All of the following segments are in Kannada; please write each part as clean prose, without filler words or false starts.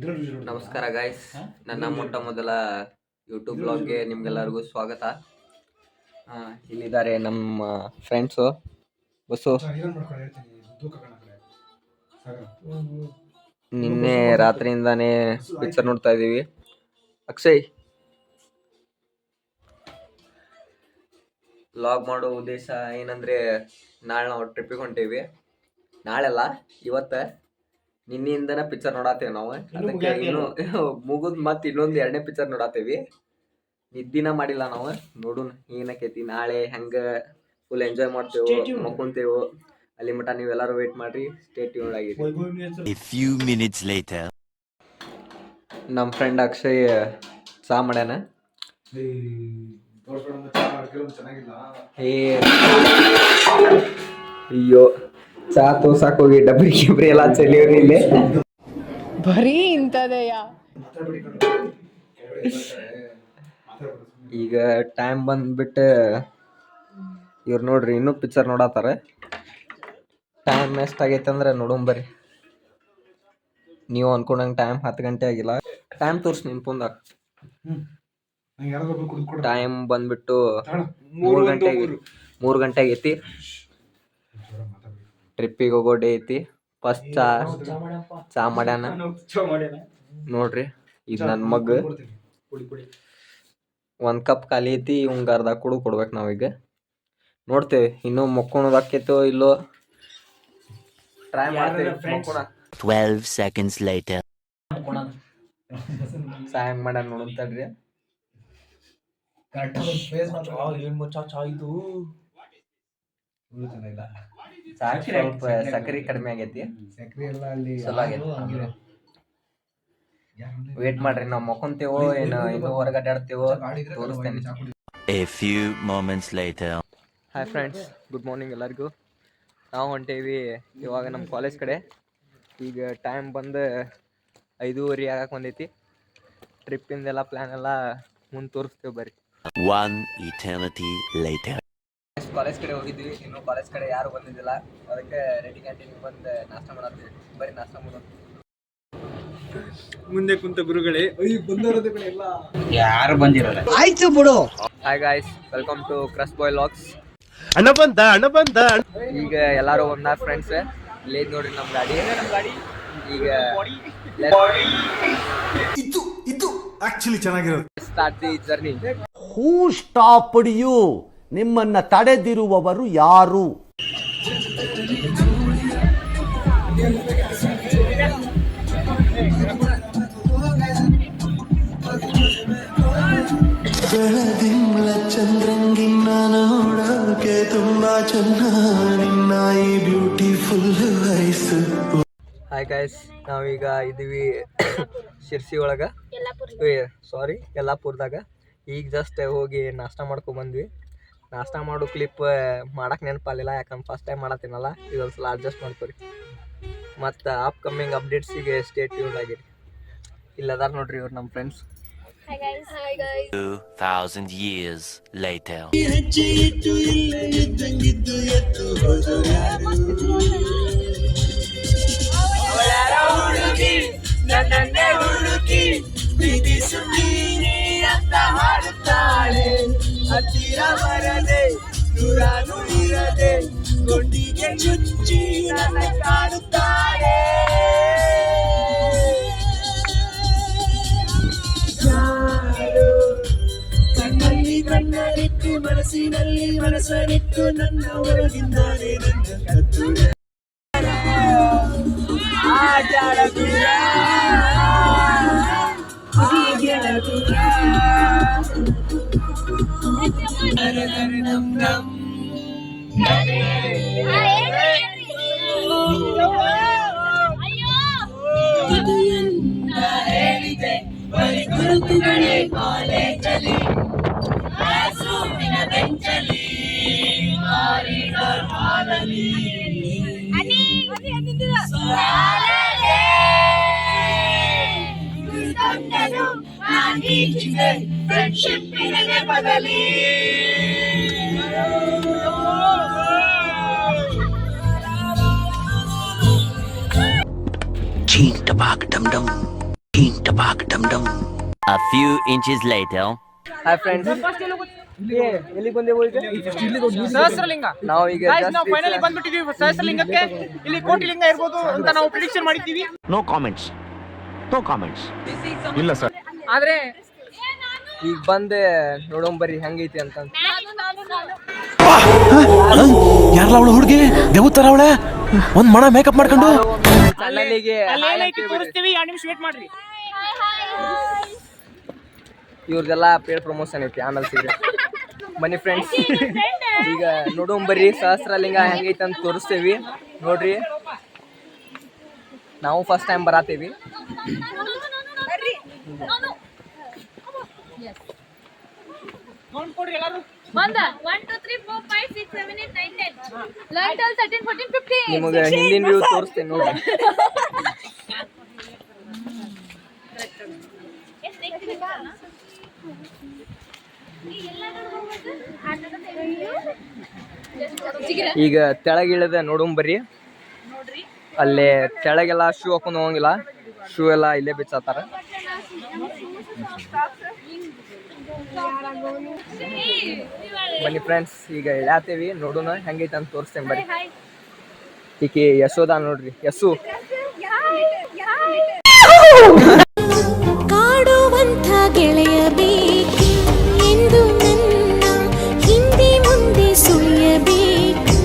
ನಮಸ್ಕಾರ ಗೈಸ್, ನನ್ನ ಮೊಟ್ಟ ಮೊದಲ ಯೂಟ್ಯೂಬ್ ಬ್ಲಾಗ್ಗೆ ನಿಮ್ಗೆಲ್ಲರಿಗೂ ಸ್ವಾಗತ. ಇಲ್ಲಿದ್ದಾರೆ ನಮ್ಮ ಫ್ರೆಂಡ್ಸು. ಬಸ್ಸು ನಿನ್ನೆ ರಾತ್ರಿಯಿಂದಾನೇ ಪಿಕ್ಚರ್ ನೋಡ್ತಾ ಇದ್ದೀವಿ. ಅಕ್ಷಯ್, ವ್ಲಾಗ್ ಮಾಡೋ ಉದ್ದೇಶ ಏನಂದ್ರೆ, ನಾಳೆ ನಾವು ಟ್ರಿಪ್ಪಿಗೆ ಹೊಂಟೇವಿ. ನಾಳೆಲ್ಲ ಇವತ್ತು ನಿನ್ನೆಯಿಂದನೇ ಪಿಕ್ಚರ್ ನೋಡತ್ತೇವೆ ನಾವು. ಅದಕ್ಕೆ ಇನ್ನು ಮುಗಿದ್ ಮತ್ತೆ ಇನ್ನೊಂದು 2ನೇ ಪಿಕ್ಚರ್ ನೋಡತ್ತೇವಿ. ನಿದ್ದಿನ ಮಾಡಿಲ್ಲ ನಾವು. ನೋಡುನ್ ಏನಕೈತಿ ನಾಳೆ, ಹೆಂಗ ಫುಲ್ ಎಂಜಾಯ್ ಮಾಡ್ತೇವೆ, ಮಕ್ಕೊಂತೇವೆ. ಅಲ್ಲಿ ಮಟ ನೀವೆಲ್ಲರೂ ವೇಟ್ ಮಾಡ್ರಿ. ಸ್ಟೇ ಟ್ಯೂನ್ಡ್ ಆಗಿರಿ. A few minutes later. ನಮ್ಮ ಫ್ರೆಂಡ್ ಅಕ್ಷಯ್ ಚಾ ಮಾಡ್ಯಾನ. ಅಯ್ಯೋ, ಚಾ ತೋರ್ಸಾಕ್ ಹೋಗಿ ಡಬ್ರಿ ಗಿಬ್ರಿ ಎಲ್ಲ ಚೆಲ್ಲಿವ್ರಿ ಇಲ್ಲಿ. ಬರೀ ಇಂಥದೆಯ. ಈಗ ಟೈಮ್ ಬಂದ್ಬಿಟ್ಟು ಇವ್ರು ನೋಡ್ರಿ ಇನ್ನೂ ಪಿಕ್ಚರ್ ನೋಡತ್ತಾರ. ಟೈಮ್ ಎಷ್ಟಾಗೈತೆ ಅಂದ್ರೆ ನೋಡೋಣ ಬರ್ರಿ. ನೀವು ಅನ್ಕೊಂಡಂಗೆ ಟೈಮ್ 10 ಗಂಟೆ ಆಗಿಲ್ಲ. ಟೈಮ್ ತೋರ್ಸಿ ನಿನ್ ಫೋನ್ದಾಗ. ಟೈಮ್ ಬಂದ್ಬಿಟ್ಟು 3 ಗಂಟೆ ಆಗೈತಿ. ಟ್ರಿಪ್ಪಿಗೆ ಹೋಗೋ ಡೇ ಐತಿ. ಫಸ್ಟ್ ಚಾ ಮಾಡ್ಯಾನ ನೋಡ್ರಿ. ಇದು ನನ್ನ ಮಗ್. 1 ಕಪ್ ಖಾಲಿ ಐತಿ. ಇವಂಗ ಅರ್ಧ ಕೊಡ್ಬೇಕು ನಾವೀಗ. ನೋಡ್ತೇವೆ ಇನ್ನು ಮಕ್ಕೊಳೋದಾಕೈತೋ ಇಲ್ಲೋ, ಟ್ರೈ ಮಾಡ್ತೇವೆ. 12 seconds later. ಚಾ ಹೆಂಗ್ ಮಾಡ್ಯಾನ ನೋಡೋಣ ತಡ್ರಿ. ಸ್ವಲ್ಪ ಸಕ್ಕರೆ ಕಡಿಮೆ ಆಗೈತಿ. ವೇಟ್ ಮಾಡ್ರಿ, ನಾವು ಮಕ್ಕೊಂತೇವೋ ಏನೋ ಇನ್ನೂ ಹೊರಗೆ ಅಡ್ಡಾಡ್ತೇವೋ ತೋರಿಸ್ತೇನೆ. A few moments later. Hi friends, good morning ಎಲ್ಲರಿಗೂ. ನಾವು ಹೊಂಟೇವಿ ಇವಾಗ ನಮ್ಮ ಕಾಲೇಜ್ ಕಡೆ. ಈಗ ಟೈಮ್ ಬಂದು 5:30 ಆಗಕ್ಕೆ ಬಂದೈತಿ. ಟ್ರಿಪ್ಪಿಂದೆಲ್ಲ ಪ್ಲ್ಯಾನ್ ಎಲ್ಲ ಮುಂದೆ ತೋರಿಸ್ತೇವೆ ಬರ್ರಿ. One eternity later. ಕಾಲೇಜ್ ಕಡೆ ಹೋಗಿದ್ವಿ. ಇನ್ನೂ ಕಾಲೇಜ್ ಕಡೆ ಯಾರು ಬಂದಿದ್ದಿಲ್ಲ. ಅದಕ್ಕೆ ರೆಡಿ ಕ್ಯಾಂಟೀನ್ಗೆ ಬಂದು ನಾಷ್ಟ ಮಾಡತ್ತೀವಿ. ಬರೀ ನಾಷ್ಟ ಮಾಡೋದು. ಮುಂದೆ ಕುಂತ ಗುರುಗಳೇ ಎಲ್ಲ ಯಾರು ಬಂದಿರಲ್ಲ. ಆಯ್ತು ಬಿಡು. Hi guys, welcome to crush boy logs. ಅಣ್ಣ ಬಂದ. ಈಗ ಎಲ್ಲರೂ ಒಂದಾರ ಫ್ರೆಂಡ್ಸ್. ಇಲ್ಲೇ ನೋಡ್ರಿ ನಮ್ಮ ಗಾಡಿ. ಈಗ ಇದು ಆಕ್ಚುಲಿ ಚೆನ್ನಾಗಿರೋದು. Start the journey. Who stopped you? ನಿಮ್ಮನ್ನ ತಡೆದಿರುವವರು ಯಾರು? ಬೆಳದಿಂಗಳ ಚಂದ್ರಂಗಿನ್ನ ನೋಡೋಕೆ ತುಂಬಾ ಚೆನ್ನ ನಿನ್ನ ಈ ಬ್ಯೂಟಿಫುಲ್ ಐಸ್. ಹಾಯ್ ಗಾಯ್ಸ್, ನಾವೀಗ ಇದೀವಿ ಶಿರ್ಸಿ ಒಳಗೆ, ಯಲ್ಲಾಪುರದಾಗ. ಈಗ ಜಸ್ಟ್ ಹೋಗಿ ನಾಷ್ಟ ಮಾಡ್ಕೊಂಡ್ಬಂದ್ವಿ. ನಾಷ್ಟ ಮಾಡೋ ಕ್ಲಿಪ್ ಮಾಡಕ್ಕೆ ನೆನಪಾಗಲಿಲ್ಲ, ಯಾಕಂದ್ರೆ ಫಸ್ಟ್ ಟೈಮ್ ಮಾಡತ್ತೀನಲ್ಲ. ಇದೊಂದು ಸಲ ಅಡ್ಜಸ್ಟ್ ಮಾಡ್ಕೊರಿ. ಮತ್ತು ಅಪ್ಕಮಿಂಗ್ ಅಪ್ಡೇಟ್ಸಿಗೆ ಸ್ಟೇ ಟ್ಯೂನ್ಡ್ ಆಗಿರಿ. ಇಲ್ಲದಾರ ನೋಡ್ರಿ ಇವ್ರು ನಮ್ಮ ಫ್ರೆಂಡ್ಸ್. 2000 years later. ನನ್ನೇ ಹುಡುಕಿ ಪ್ರೀತಿಸು ನೀನೇ ಅಂತ ಹಾಡುತ್ತಾಳೆ. ಹತ್ತಿರ ಬರದೆ ದೂರನು ಇರದೆ ಗುಂಡಿಗೆ ಚುಚ್ಚಿ ನನ್ನ ಕಾಡುತ್ತಾಳೆ. ಕಣ್ಣಲ್ಲಿ ಕಣ್ಣರಿಟ್ಟು ಮನಸ್ಸಿನಲ್ಲಿ ಮನಸ್ಸರಿಟ್ಟು ನನ್ನ ಒಳಗಿದ್ದಾರೆ ನನ್ನ ಕತ್ತುರೆ ಆಟಾಡ ದೂರ ಹಾಗೆಳ ದೂರ ನಮ್ ನಮ್ ಹೇಳಿದೆ ಬರೀ ಗುರುತುಗಳೇ ಕಾಲೇಜಲ್ಲಿ, ಕ್ಲಾಸ್ರೂಮಿನ ಬೆಂಚಲ್ಲಿ, ಕಾರಿಡಾರ್ ಹಾಲಲ್ಲಿ, ಫ್ರೆಂಡ್ಶಿಪ್ಪಿನ ನೆಪದಲ್ಲಿ. Ching tabak dum dum. A few inches later. Hi friends, ಎಲ್ಲಿಗೆ ಬಂದೇವು ಈಗ? ಸಹಸ್ರಲಿಂಗ. ನಾವು ಈಗ ನಾವು ಫೈನಲಿ ಬಂದ್ಬಿಟ್ಟಿದೀವಿ ಸಹಸ್ರಲಿಂಗಕ್ಕೆ. ಇಲ್ಲಿ ಕೋಟಿಲಿಂಗ ಇರ್ಬೋದು ಅಂತ ನಾವು ಪ್ರಿಡಿಕ್ಷನ್ ಮಾಡಿದ್ದೀವಿ. No comments, no comments. ಇಲ್ಲ ಸರ್. ಆದ್ರೆ ಈಗ ಬಂದೆ ನೋಡೋಂಬರಿ ಹೆಂಗೈತಿ ಅಂತ. ಯಾರಲ್ಲ ಅವಳು ಹುಡುಗಿ ದೇವತರ ಅವಳೆ ಒಂದ್ ಮಣ ಮೇಕಪ್ ಮಾಡ್ಕೊಂಡು ಚಾನಲಿಗೆ ಅಲ್ಲಿ ಏನೈತಿ ತೋರಿಸ್ತೀವಿ, 2 ನಿಮಿಷ ವೇಟ್ ಮಾಡ್ರಿ. ಇವ್ರದೆಲ್ಲ ಪೇಡ್ ಪ್ರಮೋಷನ್ ಐತಿ, ಆಮೇಲೆ ಸಿಗ್ರಿ. ಬನ್ನಿ ಫ್ರೆಂಡ್ಸ್, ಈಗ ನೋಡೋಂಬರಿ ಸಹಸ್ರಲಿಂಗ ಹೆಂಗೈತಿ ಅಂತ ತೋರಿಸ್ತೇವಿ ನೋಡ್ರಿ. ನಾವು ಫಸ್ಟ್ ಟೈಮ್ ಬರತ್ತೀವಿ. ಕೌಂಟ್ ಕೊಡ್ರಿ ಎಲ್ಲರೂ. 1 2 3 4 5 6 7 8 9 10 11 12 13 14 15 ನಿಮಗೆ ಹಿಂದಿನ ವ್ಯೂ ತೋರಿಸ್ತೇನೆ ನೋಡ್ರಿ. ಈಗ ತೆಳಗಿಳಿದ ನೋಡೋಂಬರಿ. ಅಲ್ಲೇ ತೆಳಗೆಲ್ಲ ಶೂ ಹಾಕೊಂಡು ಹೋಗಂಗಿಲ್ಲ, ಶೂ ಎಲ್ಲ ಇಲ್ಲೇ ಬಿಚ್ಚಾತಾರ. ಬನ್ನಿ ಫ್ರೆಂಡ್ಸ್, ಈಗ ಇಳಾತೇವಿ, ನೋಡೋಣ ಹೆಂಗೈತೆ ಅಂತ ತೋರಿಸ್ತೇನೆ ಬರ್ರಿ. ಈಕೆ ಯಶೋದ ನೋಡ್ರಿ, ಯಶು. ಕಾಡುವಂಥ ಗೆಳೆಯ ಬೇಕು ಎಂದು ನನ್ನ ಹಿಂದೆ ಮುಂದೆ ಸುಳಿಯಬೇಕು.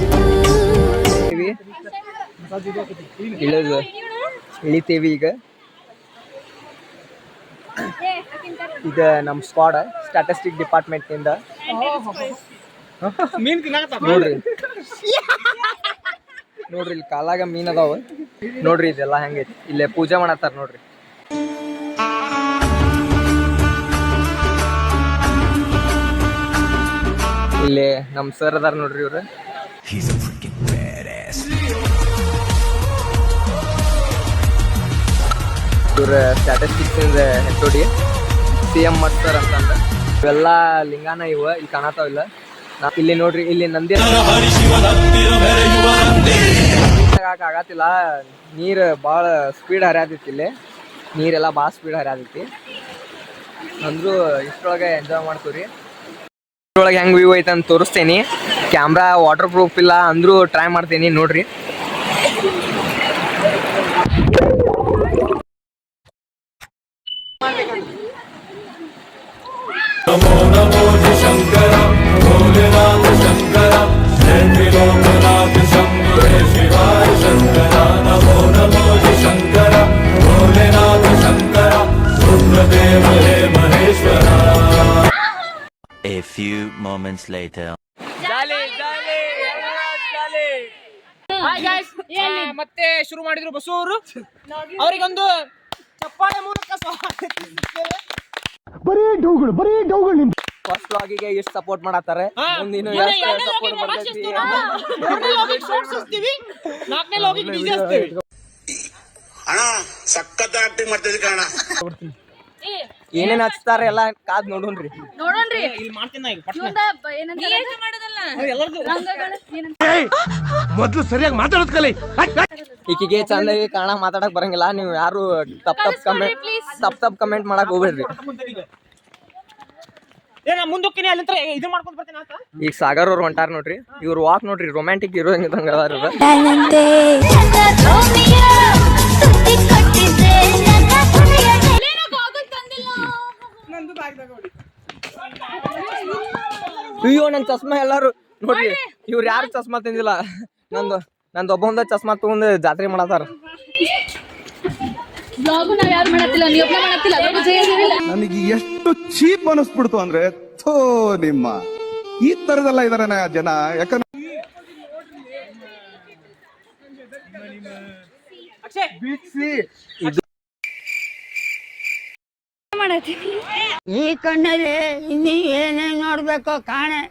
ಇಳಿತೇವಿ ಈಗ. ಇದು ನಮ್ಮ ಸ್ಕ್ವಾಡ್ ಸ್ಟ್ಯಾಟಿಸ್ಟಿಕ್ ಡಿಪಾರ್ಟ್ಮೆಂಟ್ ನಿಂದ ಮೀನ್ ತಿನ್ನಾಕತ್ತಾರ ನೋಡ್ರಿ. ನೋಡ್ರಿ ಇಲ್ಲಿ ಕಾಲಾಗ ಮೀನ್ ಅದಾವ ನೋಡ್ರಿ. ಇದೆಲ್ಲ ಹೆಂಗೈತಿ, ಇಲ್ಲೇ ಪೂಜೆ ಮಾಡತ್ತಾರ ನೋಡ್ರಿ. ಇಲ್ಲಿ ನಮ್ ಸರ್ ಅದಾರ ನೋಡ್ರಿ. ಇವ್ರು ಇವ್ರ ಸ್ಟ್ಯಾಟಿಸ್ಟಿಕ್ಸ್ HOD CM ಮಟ್ ಸರ್ ಅಂತಂದ. ಇವೆಲ್ಲ ಲಿಂಗಾನ ಇವ ಇಲ್ಲಿ ಕಾಣತಾವಿಲ್ಲ. ಇಲ್ಲಿ ನೋಡ್ರಿ, ಇಲ್ಲಿ ನಂದಿ ಆಗತ್ತಿಲ್ಲ. ನೀರು ಭಾಳ ಸ್ಪೀಡ್ ಹರಿಯಾತೈತಿ. ಇಲ್ಲಿ ನೀರೆಲ್ಲ ಭಾಳ ಸ್ಪೀಡ್ ಹರಿಯಾತೈತಿ. ಅಂದ್ರೂ ಇಷ್ಟೊಳಗೆ ಎಂಜಾಯ್ ಮಾಡ್ತೀವಿ. ಇಷ್ಟೊಳಗೆ ಹೆಂಗೆ ವ್ಯೂ ಐತೆ ಅಂತ ತೋರಿಸ್ತೇನೆ. ಕ್ಯಾಮ್ರಾ ವಾಟರ್ ಪ್ರೂಫ್ ಇಲ್ಲ ಅಂದ್ರೂ ಟ್ರೈ ಮಾಡ್ತೀನಿ ನೋಡ್ರಿ. A few moments later. Hi guys, ಮತ್ತೆ ಶುರು ಮಾಡಿದ್ರು ಬಸ್ಸು ಅವರು. ಅವರಿಗೊಂದು ಚಪ್ಪಾಳೆ ಮೂಲಕ ಫಸ್ಟ್ ವ್ಲಾಗಿಗೆ ಎಷ್ಟು ಸಪೋರ್ಟ್ ಮಾಡತ್ತಾರೆ, ಮುಂದಿನ ಎಷ್ಟು ಸಪೋರ್ಟ್ ಮಾಡ್ತೈತಿ. 4ನೇ ಲಾಗಿಗೆ ಡಿಜೆ ಹಚ್ತೀವಿ. ಅಣ್ಣ ಸಖತ್ ಆಕ್ಟಿಂಗ್ ಮಾಡ್ತಿದ್ದೆ ಕಣ. ಏನೇನ್ ಹಚ್ತಾರೆ ಎಲ್ಲ ಕಾದ್ ನೋಡೋಣ್ರಿ. ನೋಡೋಣ್ರಿ. ಇಲ್ಲಿ ಮಾಡ್ತೀನಿ ಈಗ ಪಟ್ನ. ಎಲ್ಲರಿಗೂ ಮೊದ್ಲು ಸರಿಯಾಗಿ ಮಾತಾಡೋದ್ ಕಲಿ. ಈಕಿಗೆ ಚಂದಾಗಿ ಕನ್ನಡ ಮಾತಾಡಕ್ ಬರಂಗಿಲ್ಲ. ನೀವು ಯಾರು ತಪ್ಪ ಕಮೆಂಟ್ ಮಾಡಕ್ ಹೋಗ್ಬೇಡ್ರಿ. ನಾ ಮುಂದೆ ಹೋಗ್ತೀನಿ, ಅಲ್ಲಿಂದ ಇದು ಮಾಡ್ಕೊಂಡ್ ಬರ್ತೀನಿ ಅಂತ. ಈಗ ಸಾಗರ್ ಅವ್ರು ಹೊಂಟಾರ ನೋಡ್ರಿ. ಇವ್ರು ವಾಕ್ ನೋಡ್ರಿ, ರೊಮ್ಯಾಂಟಿಕ್ ಹೀರೋ ಹೆಂಗಂಗ ಅದಾರ ಇವ್ರು. ಅಯ್ಯೋ ನನ್ ಚಸ್ಮಾ ಎಲ್ಲಾರು ನೋಡ್ರಿ. ಇವ್ರು ಯಾರು ಚಸ್ಮಾ ತಿಂದಿಲ್ಲ. ನಂದು ಒಬ್ಬಂದ ಚಸ್ಮಾ ತಗೊಂಡ್ ಜಾತ್ರೆ ಮಾಡತಾರ. ನನಗೆ ಎಷ್ಟು ಚೀಪ್ ಅನಿಸ್ಬಿಡ್ತು ಅಂದ್ರೆ, ಥೋ ನಿಮ್ಮ ಈ ತರದೆಲ್ಲ ಇದಾರೆ ಜನ. ಯಾಕಂದ್ರೆ ಈ ಕಣ್ಣಲ್ಲಿ ಇನ್ನೀ ಏನೇನ್ ನೋಡ್ಬೇಕೋ ಕಾಣೆ.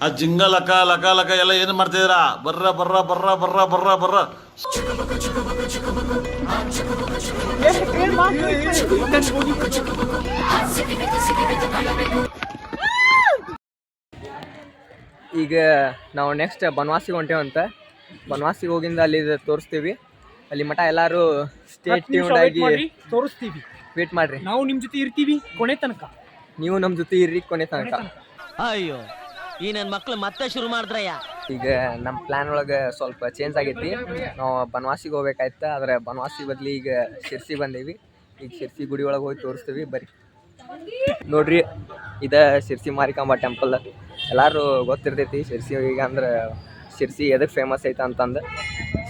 ಆ ಜಿಂಗ ಲಕ ಲಕ ಲಕ ಎಲ್ಲ ಏನ್ ಮಾಡ್ತಿದ್ದೀರಾ? ಬರ್ರ ಬರ್ರ ಬರ್ರ ಬರ್ರ ಬರ್ರ ಬರ್ರ. ಈಗ ನಾವು ನೆಕ್ಸ್ಟ್ ಬನವಾಸಿಗೆ ಹೊಂಟೇವಂತ. ಬನವಾಸಿಗೆ ಹೋಗಿಂದ ಅಲ್ಲಿ ತೋರಿಸ್ತೀವಿ. ಅಲ್ಲಿ ಮಠ ಎಲ್ಲಾರು ಸ್ಟೇ ಹತ್ತು ನಿಮಿಷ ಟ್ಯೂನ್ಡ್ wait ಆಗಿ ಮಾಡ್ರಿ, ತೋರಿಸ್ತೀವಿ. ವೇಟ್ ಮಾಡ್ರಿ. ನಾವು ನಿಮ್ ಜೊತೆ ಇರ್ತೀವಿ ಕೊನೆ ತನಕ. ನೀವು ನಮ್ಮ ಜೊತೆ ಇರ್ರಿ ಕೊನೆ ತನಕ. ಅಯ್ಯೋ ಈ ನನ್ನ ಮಕ್ಳು ಮತ್ತೆ ಶುರು ಮಾಡಿದ್ರಯ್ಯ. ಈಗ ನಮ್ಮ ಪ್ಲಾನ್ ಒಳಗೆ ಸ್ವಲ್ಪ ಚೇಂಜ್ ಆಗೈತಿ. ನಾವು ಬನವಾಸಿಗೆ ಹೋಗ್ಬೇಕಾಯ್ತು, ಆದರೆ ಬನವಾಸಿ ಬದಲಿ ಈಗ ಶಿರ್ಸಿ ಬಂದೀವಿ. ಈಗ ಶಿರ್ಸಿ ಗುಡಿ ಒಳಗೆ ಹೋಗಿ ತೋರಿಸ್ತೀವಿ ಬರ್ರಿ. ನೋಡ್ರಿ ಇದ ಶಿರ್ಸಿ ಮಾರಿಕಾಂಬ ಟೆಂಪಲ್. ಎಲ್ಲರೂ ಗೊತ್ತಿರ್ತೈತಿ ಶಿರ್ಸಿ ಈಗ ಅಂದ್ರೆ ಶಿರ್ಸಿ ಎದಕ್ಕೆ ಫೇಮಸ್ ಐತೆ ಅಂತಂದು.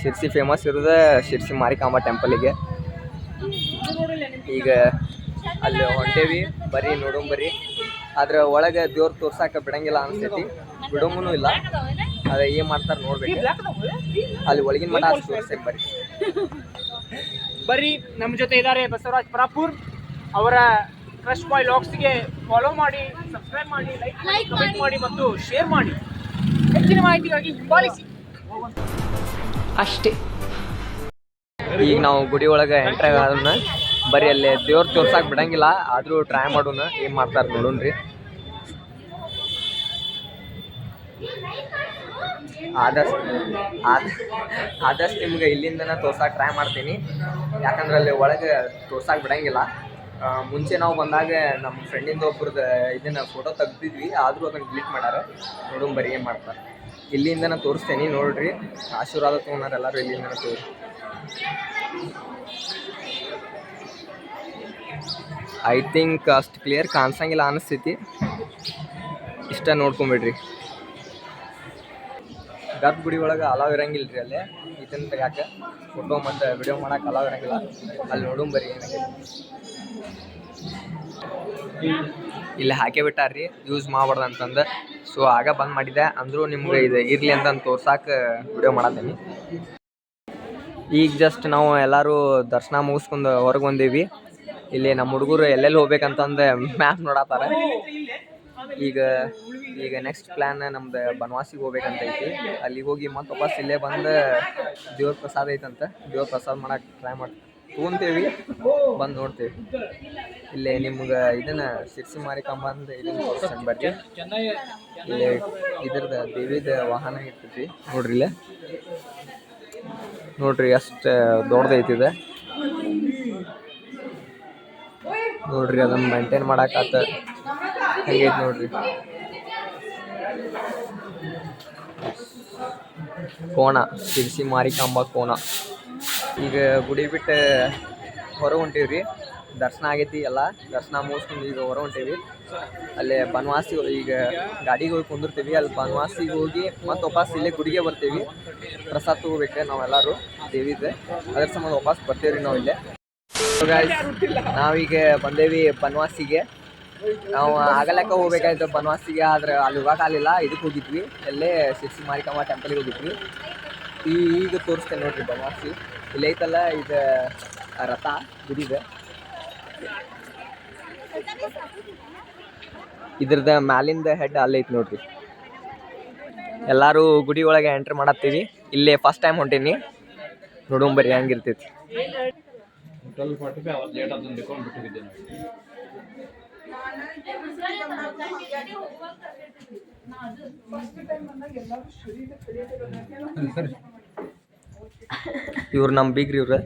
ಶಿರ್ಸಿ ಫೇಮಸ್ ಇರೋದು ಶಿರ್ಸಿ ಮಾರಿಕಾಂಬ ಟೆಂಪಲಿಗೆ. ಈಗ ಅಲ್ಲಿ ಹೊಂಟೇವಿ, ಬರ್ರಿ ನೋಡೋಣ ಬರ್ರಿ. ಆದ್ರೆ ಒಳಗೆ ದೇವ್ರು ತೋರ್ಸಾಕ ಬಿಡಂಗಿಲ್ಲ ಅನ್ಸ್ತೈತಿ, ಬಿಡೋಂಗೂ ಇಲ್ಲ. ಅದೇ ಏನು ಮಾಡ್ತಾರೆ ನೋಡ್ಬೇಕು. ಅಲ್ಲಿ ಒಳಗಿನ ಮಠ ತೋರಿಸ್ತೇನೆ ಬರ್ರಿ. ಬರ್ರಿ, ನಮ್ಮ ಜೊತೆ ಇದ್ದಾರೆ ಬಸವರಾಜ್ ಪರಾಪುರ್. ಅವರ ಕ್ರಶ್ ಬಾಯ್ ಲಾಗ್ಸ್ಗೆ ಫಾಲೋ ಮಾಡಿ, ಸಬ್ಸ್ಕ್ರೈಬ್ ಮಾಡಿ, ಲೈಕ್ ಕಮೆಂಟ್ ಮಾಡಿ ಮತ್ತು ಶೇರ್ ಮಾಡಿ. ಹೆಚ್ಚಿನ ಮಾಹಿತಿಗಾಗಿ ಹಿಂಬಾಲಿಸಿ. ಅಷ್ಟೇ. ಈಗ ನಾವು ಗುಡಿ ಒಳಗೆ ಎಂಟ್ರ್ ಆಗೋದನ್ನ ಬರೀ ಅಲ್ಲಿ ದೇವ್ರು ತೋರ್ಸಾಕ್ ಬಿಡಂಗಿಲ್ಲ, ಆದರೂ ಟ್ರೈ ಮಾಡೋಣ ಏನು ಮಾಡ್ತಾರೆ ನೋಡೋಣ್ರಿ. ಆದಷ್ಟು ನಿಮ್ಗೆ ಇಲ್ಲಿಂದನೇ ತೋರ್ಸಕ್ಕೆ ಟ್ರೈ ಮಾಡ್ತೀನಿ, ಯಾಕಂದ್ರೆ ಅಲ್ಲಿ ಒಳಗೆ ತೋರ್ಸಕ್ಕೆ ಬಿಡಂಗಿಲ್ಲ. ಮುಂಚೆ ನಾವು ಬಂದಾಗ ನಮ್ಮ ಫ್ರೆಂಡಿಂದ ಒಬ್ರದ್ದು ಇದನ್ನು ಫೋಟೋ ತೆಗ್ದಿದ್ವಿ, ಆದರೂ ಅದನ್ನು ಡಿಲೀಟ್ ಮಾಡ್ಯಾರ. ನೋಡೋಣ ಬರೀ ಏನು ಮಾಡ್ತಾರೆ. ಇಲ್ಲಿಂದನೇ ತೋರಿಸ್ತೇನೆ ನೋಡ್ರಿ. ಆಶೀರ್ವಾದ ತೊಗೊಂಡಾರ ಎಲ್ಲರೂ ಇಲ್ಲಿಂದನೇ ತೋರಿ. ಐ ಥಿಂಕ್ ಅಷ್ಟು ಕ್ಲಿಯರ್ ಕಾಣಿಸಂಗಿಲ್ಲ ಅನಿಸ್ತೈತಿ. ಇಷ್ಟ ನೋಡ್ಕೊಂಬಿಡ್ರಿ. ಗರ್ಭಗುಡಿ ಒಳಗೆ ಅಲಾವ್ ಇರಂಗಿಲ್ಲ ರೀ ಅಲ್ಲೇ. ಇದನ್ನು ತೆಗ್ಯಾಕೆ ಫೋಟೋ ಮತ್ತು ವಿಡಿಯೋ ಮಾಡೋಕೆ ಅಲಾವ್ ಇರಂಗಿಲ್ಲ. ಅಲ್ಲಿ ನೋಡೋಣ ಬರ್ರಿ ಏನಾಗೈತಿ. ಇಲ್ಲಿ ಹಾಕೇ ಬಿಟ್ಟಾರ್ರಿ ಯೂಸ್ ಮಾಡಬಾರ್ದು ಅಂತಂದು. ಸೊ ಆಗ ಬಂದ್ ಮಾಡಿದ್ದೆ, ಅಂದರೂ ನಿಮ್ಗೆ ಇದು ಇರಲಿ ಅಂತಂದು ತೋರ್ಸಾಕೆ ವಿಡಿಯೋ ಮಾಡತ್ತೀನಿ. ಈಗ ಜಸ್ಟ್ ನಾವು ಎಲ್ಲರೂ ದರ್ಶನ ಮುಗಿಸ್ಕೊಂಡು ಹೊರಗೆ ಬಂದೀವಿ. ಇಲ್ಲಿ ನಮ್ಮ ಹುಡುಗರು ಎಲ್ಲೆಲ್ಲಿ ಹೋಗ್ಬೇಕಂತಂದು ಮ್ಯಾಪ್ ನೋಡತ್ತಾರ. ಈಗ ನೆಕ್ಸ್ಟ್ ಪ್ಲ್ಯಾನ್ ನಮ್ದು ಬನವಾಸಿಗೆ ಹೋಗ್ಬೇಕಂತ ಐತಿ. ಅಲ್ಲಿಗೆ ಹೋಗಿ ಮತ್ತೆ ವಾಪಸ್ ಇಲ್ಲೇ ಬಂದು ದೇವ್ರ ಪ್ರಸಾದ ಐತಂತ, ದೇವ್ರ ಪ್ರಸಾದ ಮಾಡಕ್ಕೆ ಟ್ರೈ ತೊಗೊಂತೇವಿ, ಬಂದು ನೋಡ್ತೇವೆ. ಇಲ್ಲೇ ನಿಮ್ಗೆ ಇದನ್ನು ಶಿರ್ಸಿ ಮಾರಿಕಾಂಬ ಅಂದ್ರೆ ಇದನ್ನು ತೋರಿಸ್ಕೊಂಡು ಬರ್ರಿ. ಇಲ್ಲಿ ಇದ್ರದ್ದು ದೇವಿದ ವಾಹನ ಇರ್ತೈತಿ ನೋಡ್ರಿ. ಇಲ್ಲೇ ನೋಡ್ರಿ ಎಷ್ಟು ದೊಡ್ಡದೈತಿದೆ ನೋಡ್ರಿ. ಅದನ್ನು ಮೇಂಟೈನ್ ಮಾಡಾಕತ್ತ ಹೆಂಗೈತಿ ನೋಡ್ರಿ. ಕೋಣ, ಶಿರ್ಸಿ ಮಾರಿಕಾಂಬ ಕೋಣ. ಈಗ ಗುಡಿ ಬಿಟ್ಟು ಹೊರಗೆ ಹೊಂಟೀವಿ. ದರ್ಶನ ಆಗೈತಿ, ಎಲ್ಲ ದರ್ಶನ ಮುಗಿಸ್ಕೊಂಡು ಈಗ ಹೊರ ಹೊಂಟೇವಿ. ಅಲ್ಲೇ ಬನವಾಸಿ ಈಗ ಗಾಡಿಗೆ ಹೋಗಿ ಕುಂದಿರ್ತೀವಿ. ಅಲ್ಲಿ ಬನವಾಸಿಗೆ ಹೋಗಿ ಮತ್ತೆ ವಾಪಸ್ ಇಲ್ಲೇ ಗುಡಿಗೆ ಬರ್ತೀವಿ. ಪ್ರಸಾದ ತೊಗೋಬೇಕು ನಾವೆಲ್ಲರೂ ದೇವಿದೆ, ಅದ್ರ ಸಂಬಂಧ ವಾಪಸ್ ಬರ್ತೀವಿ ರೀ ನಾವು ಇಲ್ಲೇ. ನಾವೀಗ ಬಂದೇವಿ ಬನವಾಸಿಗೆ. ನಾವು ಆಗಲಕ್ಕ ಹೋಗ್ಬೇಕಾಯ್ತು ಬನವಾಸಿಗೆ, ಆದ್ರೆ ಅಲ್ಲಿ ಹೋಗೋಕ್ಕಾಗಲಿಲ್ಲ. ಇದಕ್ಕೆ ಹೋಗಿದ್ವಿ, ಎಲ್ಲೇ ಶಿರ್ಸಿ ಮಾರಿಕಾಂಬ ಟೆಂಪಲ್ಗೆ ಹೋಗಿದ್ವಿ. ಈಗ ತೋರಿಸ್ತೇನೆ ನೋಡ್ರಿ ಬನವಾಸಿ. ಇಲ್ಲೈತಲ್ಲ ಇದು ರಥ ಗುಡಿದೆ. ಇದ್ರದ್ದು ಮ್ಯಾಲಿಂದ ಹೆಡ್ ಅಲ್ಲೈತಿ ನೋಡ್ರಿ. ಎಲ್ಲರೂ ಗುಡಿ ಒಳಗೆ ಎಂಟ್ರ್ ಮಾಡತ್ತೀವಿ. ಇಲ್ಲೇ ಫಸ್ಟ್ ಟೈಮ್ ಹೊಂಟೀನಿ, ನೋಡೋಣ ಬರ್ರಿ ಹೆಂಗಿರ್ತೈತಿ. ಇವ್ರು ನಮ್ಮ ಬೀಗ್ರಿ. ಇವ್ರು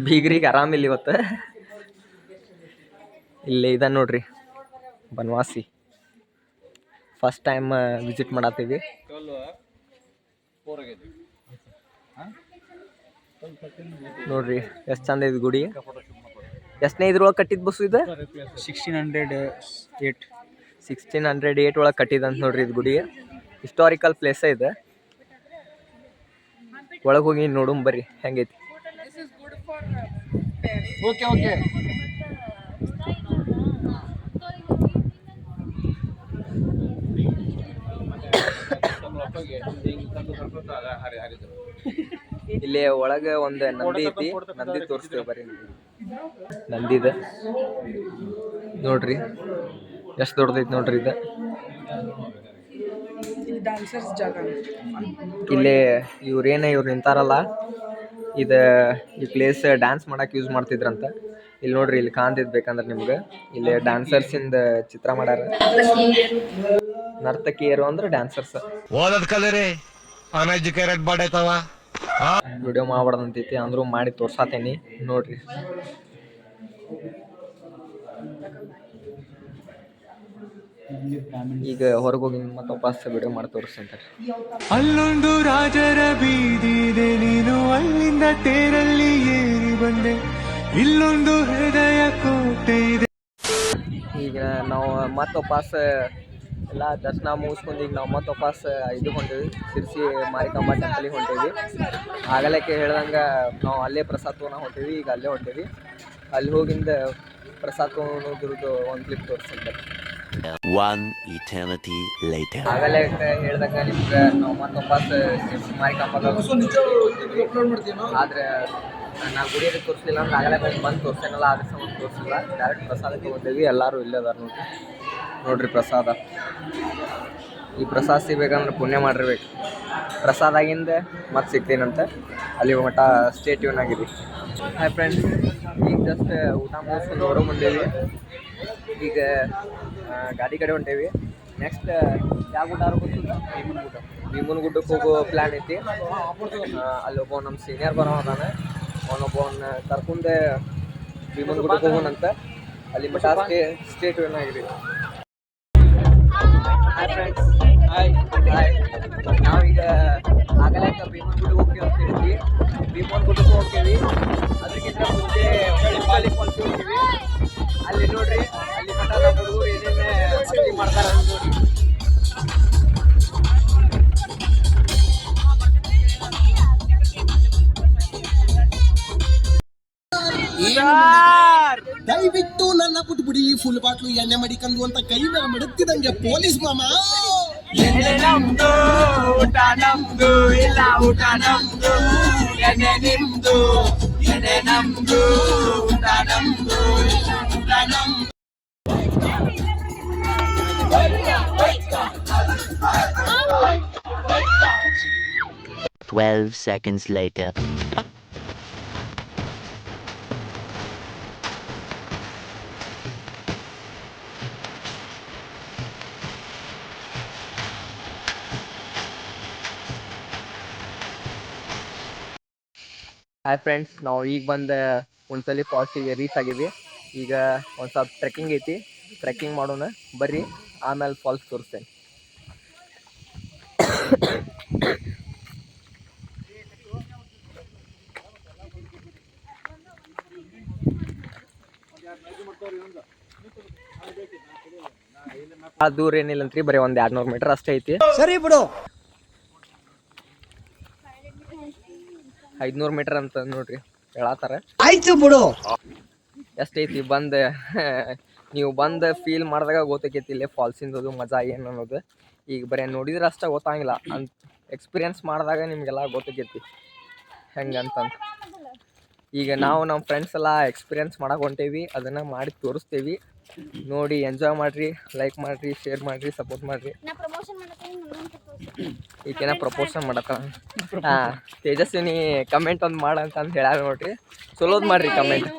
ಬೀಗ್ರಿಗೆ ಆರಾಮಿಲ್ಲ ಇವತ್ತು. ಇಲ್ಲೇ ಇದೆ ನೋಡ್ರಿ ಬನವಾಸಿ. ಫಸ್ಟ್ ಟೈಮ್ ವಿಸಿಟ್ ಮಾಡತ್ತೀವಿ. ನೋಡ್ರಿ ಎಷ್ಟು ಚಂದ ಇದೆ ಗುಡಿ. ಎಷ್ಟನೇ ಇದ್ರೊಳಗೆ ಕಟ್ಟಿದ ಬಸ್ಸು ಇದು? 1608 ಒಳಗೆ ಕಟ್ಟಿದಂತ ನೋಡ್ರಿ ಇದು ಗುಡಿ. ಹಿಸ್ಟಾರಿಕಲ್ ಪ್ಲೇಸ ಇದೆ. ಒಳಗೆ ಹೋಗಿ ನೋಡೋಣ ಬರ್ರಿ ಹೆಂಗೈತಿ. Okay okay. ಇಲ್ಲಿ ಒಳಗೆ ಒಂದು ನಂದಿ ಐತಿ, ನಂದಿ ತೋರಿಸ್ತೇವೆ ಬರ್ರಿ. ನಂದಿದೆ ನೋಡ್ರಿ, ಎಷ್ಟು ದೊಡ್ಡದೈತಿ ನೋಡ್ರಿ ಇದು. ಇಲ್ಲೇ ಇವ್ರು ನಿಂತಾರಲ್ಲ, ಇದು ಈ ಪ್ಲೇಸ್ ಡ್ಯಾನ್ಸ್ ಮಾಡಕ್ಕೆ ಯೂಸ್ ಮಾಡ್ತಿದ್ರಂತ. ಇಲ್ಲಿ ನೋಡ್ರಿ, ಇಲ್ಲಿ ಕಾಣ್ತಿದ್ ಬೇಕಂದ್ರೆ ನಿಮ್ಗೆ. ಇಲ್ಲಿ ಡ್ಯಾನ್ಸರ್ಸಿಂದ ಚಿತ್ರ ಮಾಡ್ಯಾರ. ನರ್ತಕಿಯರು ಅಂದ್ರೆ ಡ್ಯಾನ್ಸರ್ಸ್. ಓದದ್ ಕಲರಿ ಅನ್ಎಜುಕೇಟೆಡ್ ಬಾಡೈತವ. ವಿಡಿಯೋ ಮಾಡ್ಬಾರ್ದಂತೈತಿ ಅಂದ್ರೂ ಮಾಡಿ ತೋರ್ಸಾತೇನಿ ನೋಡ್ರಿ. ಈಗ ಹೊರಗೆ ಹೋಗಿ ಮತ್ತೆ ವಾಪಸ್ ವಿಡಿಯೋ ಮಾಡಿ ತೋರಿಸ್ತಂತಾರೆ. ಅಲ್ಲೊಂದು ರಾಜರ ಬೀದಿ ಇದೆ, ನೀನು ಅಲ್ಲಿಂದ ತೇರಲ್ಲಿ ಏರಿ ಬಂದೆ, ಇಲ್ಲೊಂದು ಹೃದಯ ಕೋಟೆ ಇದೆ. ಈಗ ನಾವು ಮತ್ತೆ ವಾಪಸ್ ಎಲ್ಲ ದರ್ಶನ ಮುಗಿಸ್ಕೊಂಡು ಈಗ ನಾವು ಮತ್ತೆ ವಾಪಸ್ ಇದು ಹೊಂಟೇವಿ, ಶಿರ್ಸಿ ಮಾರಿಕಾಂಬಾ ಟೆಂಪಲಿಗೆ ಹೊಂಟೇವಿ. ಆಗಲಕ್ಕೆ ಹೇಳ್ದಂಗೆ ನಾವು ಅಲ್ಲೇ ಪ್ರಸಾದ ತೊಗೊಂಡು ಹೊಂಟೇವಿ. ಈಗ ಅಲ್ಲೇ ಹೊಂಟೇವಿ. ಅಲ್ಲಿ ಹೋಗಿಂದ ಪ್ರಸಾದ ತೊಗೊಳೋದ್ರದ್ದು ಒಂದು ಕ್ಲಿಪ್ ತೋರಿಸ್ತಾರೆ. ಆಗಲೇ ಹೇಳ್ದಂಗೆ ನಿಮ್ಗೆ ನಾವು ಮತ್ತೆ ವಾಪಸ್ ಶಿರ್ಸಿ ಮಾರಿಕಾಂಬಾಗ ಆದ್ರೆ ನಾ ಗುಡಿಯಲ್ಲಿ ತೋರಿಸ್ಲಿಲ್ಲ ಅಂದ್ರೆ ಆಗಲೇ ಬಂದು ತೋರಿಸ್ತೇನಲ್ಲ, ಅದ್ರ ಸಂಬಂಧ ತೋರಿಸಿಲ್ಲ. ಡೈರೆಕ್ಟ್ ಪ್ರಸಾದ ತೊಗೊಂಡೇವಿ. ಎಲ್ಲರೂ ಇಲ್ಲೇ ಅದಾರ ನೋಡ್ರಿ ಪ್ರಸಾದ. ಈ ಪ್ರಸಾದ ಸಿಗ್ಬೇಕಂದ್ರೆ ಪುಣ್ಯ ಮಾಡಿರ್ಬೇಕು. ಪ್ರಸಾದ ಆಗಿಂದ ಮತ್ತೆ ಸಿಗ್ತೀನಂತ ಅಲ್ಲಿ ಮಟ್ಟ ಸ್ಟೇ ಟ್ಯೂನ್ ಆಗಿರಿ. ಹಾಯ್ ಫ್ರೆಂಡ್ಸ್, ಈಗ ಜಸ್ಟ್ ಊಟ ಮುಗಿಸ್ಕೊಂಡು ಹೊರಗೆ ಬಂದೇವಿ. ಈಗ ಗಾಡಿ ಕಡೆ ಹೊಂಟೇವಿ. ನೆಕ್ಸ್ಟ್ ಯಾವ ಗುಡ್ಡ ಗೊತ್ತಿಲ್ಲ, ಭೀಮನ್ ಗುಡ್ಡಕ್ಕೆ ಹೋಗೋ ಪ್ಲ್ಯಾನ್ ಐತಿ. ಅಲ್ಲಿ ಒಬ್ಬ ನಮ್ಮ ಸೀನಿಯರ್ ಬರೋ ಅದಾನೆ, ಅವನೊಬ್ಬವನ್ನ ಕರ್ಕೊಂಡೆ ಭೀಮನ್ ಗುಡ್ಡಕ್ಕೆ ಹೋಗೋಣಂತ. ಅಲ್ಲಿ ಮಟ್ಟ ಸ್ಟೇ ಟ್ಯೂನ್ ಆಗಿರಿ. Hi friends, hi. ನಾವೀಗ ಆಗಲೇ ಭೀಮನ್ ಗುಡ್ಡಕ್ಕೆ ಹೋಗ್ತೀವಿ ಅಂತ ಹೇಳಿದ್ವಿ. ಭೀಮನ್ ಗುಡ್ಡಕ್ಕೆ ಹೋಗ್ತೀವಿ. ಅದಕ್ಕಿಂತ ಮುಂಚೆ ಫಾಲ್ಸಿಗೆ ಹೋಗ್ತೀವಿ. ಅಲ್ಲಿ ನೋಡ್ರಿ, ಅಲ್ಲಿ ಮಟ್ಟ ನಮ್ಮ ಹುಡುಗರು ಏನೇನು ಮಾಡ್ತಾರ ನೋಡಿ. ದಯವಿಟ್ಟು ನನ್ನ ಬಿಟ್ಬಿಡಿ, ಫುಲ್ ಬಾಟ್ಲು ಎಣ್ಣೆ ಮಡಿಕಂದು ಅಂತ ಕೈ ಮೇಲೆ ಮಡುತ್ತಿದಂಗೆ ಪೊಲೀಸ್ ಮಾಮ. ಎಣ್ಣೆ ನಮ್ದು, ಊಟ ನಮ್ದು, ಇಲ್ಲ ಊಟ ನಮ್ದು, ಎಣ್ಣೆ ನಿಮ್ದು, ಎಣ್ಣೆ ನಮ್ದು, ಊಟ ನಮ್ದು, ಇಲ್ಲ ಊಟ ನಮ್ದು. 12 seconds later. ಹಾಯ್ ಫ್ರೆಂಡ್ಸ್, ನಾವು ಈಗ ಬಂದು ಒಂದ್ಸಲಿ ಫಾಲ್ಸಿಗೆ ರೀಚ್ ಆಗಿದ್ವಿ. ಈಗ ಒಂದು ಸ್ವಲ್ಪ ಟ್ರೆಕ್ಕಿಂಗ್ ಐತಿ, ಟ್ರೆಕ್ಕಿಂಗ್ ಮಾಡೋಣ ಬರ್ರಿ. ಆಮೇಲೆ ಫಾಲ್ಸ್ ತೋರಿಸ್ತೇನೆ. ಭಾಳ ದೂರ ಏನಿಲ್ಲ ಅಂತ್ರಿ, ಬರೀ ಒಂದು 200 ಮೀಟರ್ ಅಷ್ಟೇ ಐತಿ. ಸರಿ ಬಿಡು. 500 ಮೀಟರ್ ಅಂತ ನೋಡ್ರಿ ಹೇಳತ್ತಾರ. ಆಯ್ತು ಬಿಡು. ಎಷ್ಟೈತಿ ಬಂದು ನೀವು ಬಂದು ಫೀಲ್ ಮಾಡಿದಾಗ ಗೊತ್ತಾಕೈತಿ ಇಲ್ಲೇ ಫಾಲ್ಸಿಂದು ಮಜಾ ಏನು ಅನ್ನೋದು. ಈಗ ಬರೀ ನೋಡಿದ್ರೆ ಅಷ್ಟೇ ಗೊತ್ತಾಗಿಲ್ಲ, ಅಂತ ಎಕ್ಸ್ಪೀರಿಯನ್ಸ್ ಮಾಡಿದಾಗ ನಿಮಗೆಲ್ಲ ಗೊತ್ತಾಕೈತಿ ಹೆಂಗಂತಂದು. ಈಗ ನಾವು ನಮ್ಮ ಫ್ರೆಂಡ್ಸ್ ಎಲ್ಲ ಎಕ್ಸ್ಪೀರಿಯನ್ಸ್ ಮಾಡಕ್ಕೆ ಹೊಂಟೇವಿ, ಅದನ್ನು ಮಾಡಿ ತೋರಿಸ್ತೇವಿ. ನೋಡಿ ಎಂಜಾಯ್ ಮಾಡಿರಿ, ಲೈಕ್ ಮಾಡಿರಿ, ಶೇರ್ ಮಾಡಿರಿ, ಸಪೋರ್ಟ್ ಮಾಡಿರಿ. ಈಗೇನ ಪ್ರಪೋಷನ್ ಮಾಡತ್ತ. ಹಾಂ, ತೇಜಸ್ವಿನಿ ಕಮೆಂಟ್ ಒಂದು ಮಾಡಂತಂದು ಹೇಳ್ಯಾರ ನೋಡ್ರಿ. ಚಲೋದು ಮಾಡಿರಿ ಕಮೆಂಟ್.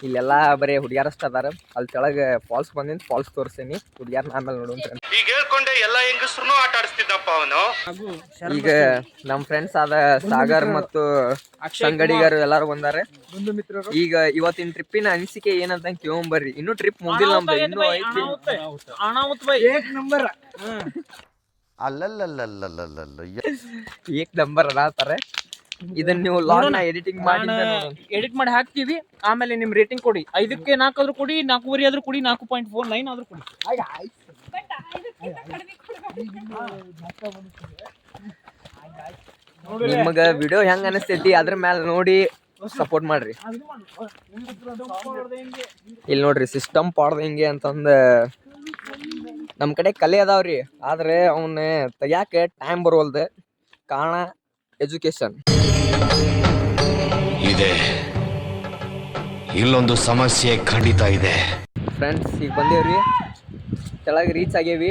ಇಲ್ಲೆಲ್ಲ ಬರೀ ಹುಡುಗ್ಯಾರಷ್ಟು ಅದಾರ. ಅಲ್ಲಿ ಕೆಳಗೆ ಫಾಲ್ಸ್ ಬಂದಿದ್ದು ಫಾಲ್ಸ್ ತೋರಿಸ್ತೀನಿ, ಹುಡುಗ್ಯಾರನ್ನ ಆಮೇಲೆ ನೋಡೋಣ. ಈಗ ಹೇಳ್ಕೊಂಡೆ ಎಲ್ಲ ಹೆಂಗಸ್ರು ಆಟ ಆಡಿಸ್ತಿದ್ದಪ್ಪ ಅವನು. ಈಗ ನಮ್ಮ ಫ್ರೆಂಡ್ಸ್ ಆದ ಸಾಗರ್ ಮತ್ತು ಸಂಗಡಿಗರು ಎಲ್ಲಾರು ಬಂದಾರೆ. ಈಗ ಇವತ್ತಿನ ಟ್ರಿಪ್ಪಿನ ಅನಿಸಿಕೆ ಏನಂತ ಕೇಳ್ಕೊಂಬರ್ರಿ. ಇನ್ನೂ ಟ್ರಿಪ್ ಮುಗಿದಿಲ್ಲ ನಮ್ದು, ಇನ್ನೂ ಐತಿ. ಏಕ್ ನಂಬರ್ ಅದಾತಾರೆ. ಇದನ್ನ ನೀವು ಲಾಂಗ್ ಎಡಿಟಿಂಗ್ ಮಾಡಿ ಹಾಕ್ತೀವಿ. ಆಮೇಲೆ ನಿಮ್ ರೇಟಿಂಗ್ ಕೊಡಿ. 5ಕ್ಕೆ 4 ಆದ್ರೂ ಕೊಡಿ, 4.5 ಆದ್ರೂ ಕೊಡಿ, 4.49 ಆದ್ರೂ ಕೊಡಿ. ನಿಮಗ ವಿಡಿಯೋ ಹೆಂಗ್ ಅನಿಸ್ತೈತಿ ಅದ್ರ ಮೇಲೆ ನೋಡಿ ಸಪೋರ್ಟ್ ಮಾಡ್ರಿ. ಇಲ್ಲಿ ನೋಡ್ರಿ ಸಿಸ್ಟಮ್ ಪಾಡ್ದ ಹಿಂಗೆ ಅಂತಂದ ನಮ್ ಕಡೆ ಕಲೆ ಅದಾವ್ರಿ, ಆದ್ರೆ ಅವನ್ನ ತೆಗ್ಯಾಕ ಟೈಮ್ ಬರೋಲ್ದ. ಕಾರಣ ಎಜುಕೇಶನ್ ಇದೆ. ಇಲ್ಲೊಂದು ಸಮಸ್ಯೆ ಖಂಡಿತ ಇದೆ. ಫ್ರೆಂಡ್ಸ್, ಈಗ ಬಂದೇವ್ರಿ, ಕೆಳಗೆ ರೀಚ್ ಆಗೇವಿ.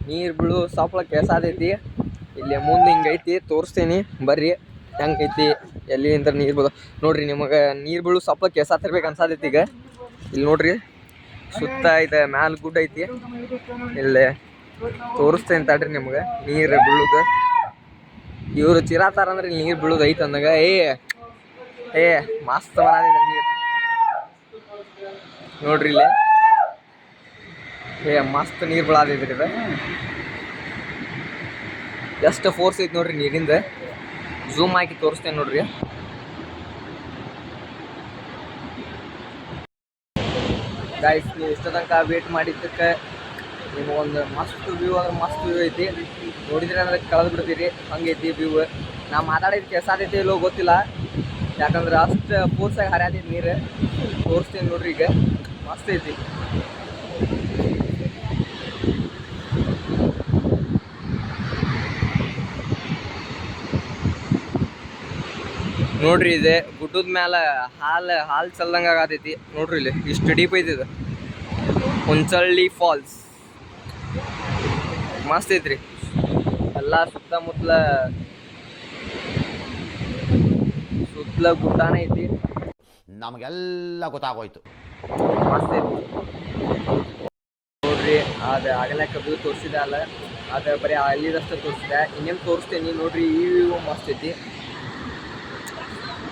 ನೀರು ಬೀಳು ಸಾಪ್ಲ ಕೆಸಾದೈತಿ. ಇಲ್ಲಿ ಮುಂದೆ ಹಿಂಗೈತಿ, ತೋರಿಸ್ತೀನಿ ಬರ್ರಿ ಹೆಂಗೈತಿ, ಎಲ್ಲಿಂದ ನೀರು ಬೀಳು ನೋಡ್ರಿ. ನಿಮಗೆ ನೀರು ಬೀಳು ಸಾಪ್ಲ ಕೆಸಾತಿರ್ಬೇಕು ಅನ್ಸಾದೈತಿ. ಈಗ ಇಲ್ಲಿ ನೋಡ್ರಿ, ಸುತ್ತ ಇದೆ ಮ್ಯಾಲ ಗುಡ್ಡ ಐತಿ. ಇಲ್ಲಿ ತೋರಿಸ್ತೇನೆ ತಡ್ರಿ ನಿಮ್ಗೆ ನೀರು ಬೀಳುದು. ಇವರು ಚಿರಾತಾರ ಅಂದ್ರೆ ನೀರು ಬೀಳುದು ಐತೆ ಅಂದಾಗ ಏ ಮಸ್ತ್ ಬರದಿದೆ ನೀರು ನೋಡ್ರಿ ಇಲ್ಲೇ. ಮಸ್ತ್ ನೀರು ಬೀಳಾದಿದ್ರಿ ಇದು. ಎಷ್ಟು ಫೋರ್ಸ್ ಐತಿ ನೋಡ್ರಿ ನೀರಿಂದ. ಝೂಮ್ ಹಾಕಿ ತೋರಿಸ್ತೇನೆ ನೋಡ್ರಿ. ಗೈಸ್ ನೀವು ಇಷ್ಟ ತನಕ ವೇಟ್ ಮಾಡಿದ್ದಕ್ಕೆ ನಿಮಗೊಂದು ಮಸ್ತ್ ವ್ಯೂ ಅಂದ್ರೆ ಮಸ್ತ್ ವ್ಯೂ ಐತಿ. ನೋಡಿದ್ರೆ ಅಂದ್ರೆ ಕಳೆದು ಬಿಡ್ತೀರಿ ಹಂಗೈತಿ ವ್ಯೂ. ನಾ ಮಾತಾಡಿದ ಕೆಲಸ ಆಗೈತಿ ಇಲ್ಲೋ ಗೊತ್ತಿಲ್ಲ, ಯಾಕಂದ್ರೆ ಅಷ್ಟು ಫೋರ್ಸಾಗಿ ಹರಿಯಾತೈತಿ ನೀರು. ತೋರಿಸ್ತೀನಿ ನೋಡ್ರಿ ಈಗ, ಮಸ್ತ್ ಐತಿ. ನೋಡ್ರಿ ಇದೆ ಗುಡ್ಡದ ಮ್ಯಾಲ ಹಾಲು ಚಲ್ದಂಗ ಆಗತೈತಿ ನೋಡ್ರಿ. ಇಲ್ಲಿ ಇಷ್ಟು ಡೀಪ್ ಐತಿ ಇದು. ಹುಂಚಳ್ಳಿ ಫಾಲ್ಸ್ ಮಸ್ತ್ ಐತ್ರಿ. ಎಲ್ಲ ಸುತ್ತಮುತ್ತಲ ಗುಡ್ಡಾನ ಐತಿ. ನಮಗೆಲ್ಲ ಗೊತ್ತಾಗೋಯ್ತು. ಮಸ್ತ್ ಐತಿ ನೋಡ್ರಿ. ಅದು ಆಗಲಕ್ಕ ವ್ಯೂ ತೋರಿಸಿದೆ ಅಲ್ಲ, ಅದು ಬರೀ ಅಲ್ಲಿದಷ್ಟು ತೋರಿಸಿದೆ. ಇನ್ನೇನು ತೋರಿಸ್ತೇನೆ ನೋಡ್ರಿ. ಈ ವ್ಯೂ ಮಸ್ತ್ ಐತಿ.